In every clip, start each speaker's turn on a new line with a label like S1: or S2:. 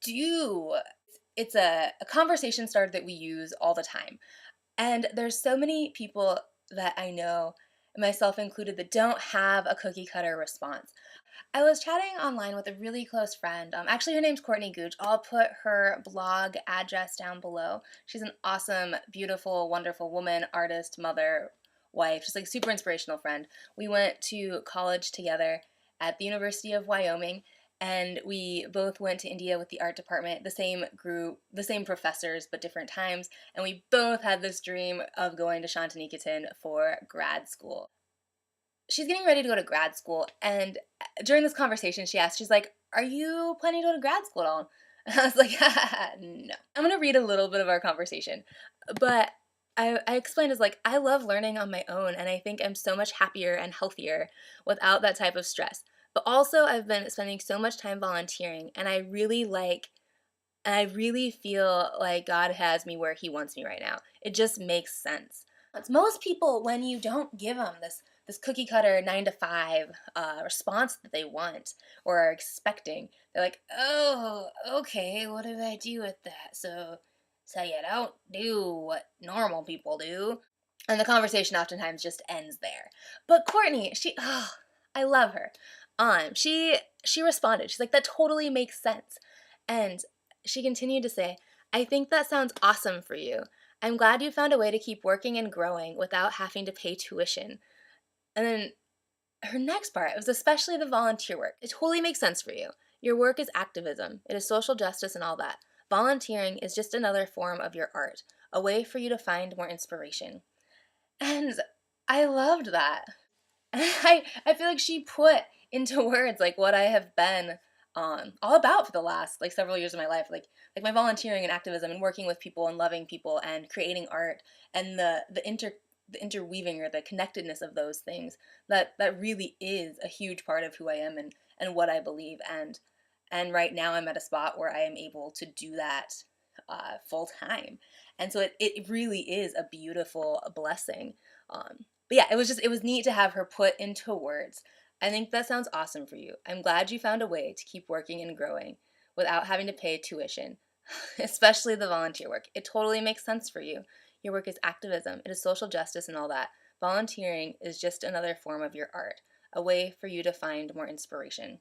S1: do. It's a conversation starter that we use all the time. And there's so many people that I know, myself included, that don't have a cookie cutter response. I was chatting online with a really close friend. Actually, her name's Courtney Googe. I'll put her blog address down below. She's an awesome, beautiful, wonderful woman, artist, mother, wife, just like super inspirational friend. We went to college together at the University of Wyoming, and we both went to India with the art department, the same group, the same professors, but different times. And we both had this dream of going to Shantiniketan for grad school. She's getting ready to go to grad school, and during this conversation she asked, she's like, are you planning to go to grad school at all? And I was like, no. I'm gonna read a little bit of our conversation, but I explained as like, I love learning on my own, and I think I'm so much happier and healthier without that type of stress. But also I've been spending so much time volunteering, and I really feel like God has me where he wants me right now. It just makes sense. It's most people, when you don't give them this cookie cutter 9 to 5 response that they want or are expecting, they're like, oh, okay, what do I do with that? So you don't do what normal people do. And the conversation oftentimes just ends there. But Courtney, I love her. She responded. She's like, that totally makes sense. And she continued to say, I think that sounds awesome for you. I'm glad you found a way to keep working and growing without having to pay tuition. And then her next part was especially the volunteer work. It totally makes sense for you. Your work is activism. It is social justice and all that. Volunteering is just another form of your art, a way for you to find more inspiration. And I loved that. I feel like she put into words like what I have been all about for the last like several years of my life, like my volunteering and activism and working with people and loving people and creating art and the interweaving or the connectedness of those things that really is a huge part of who I am and what I believe, and right now I'm at a spot where I am able to do that full time, and so it really is a beautiful blessing. But yeah, it was neat to have her put into words. I think that sounds awesome for you. I'm glad you found a way to keep working and growing without having to pay tuition, especially the volunteer work. It totally makes sense for you. Your work is activism, it is social justice and all that. Volunteering is just another form of your art, a way for you to find more inspiration.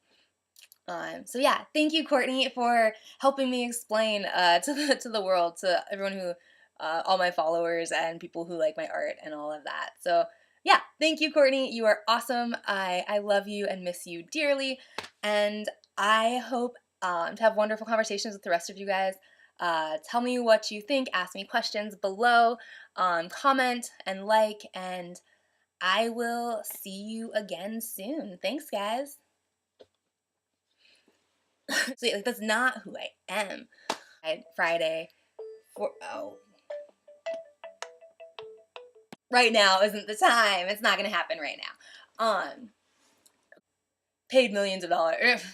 S1: So yeah, thank you, Courtney, for helping me explain to the world, to everyone who, all my followers and people who like my art and all of that. So yeah, thank you, Courtney. You are awesome. I love you and miss you dearly, and I hope to have wonderful conversations with the rest of you guys. Tell me what you think. Ask me questions below. Comment and like, and I will see you again soon. Thanks, guys. So yeah, like that's not who I am. Friday oh, right now isn't the time. It's not gonna happen right now. Paid millions of dollars.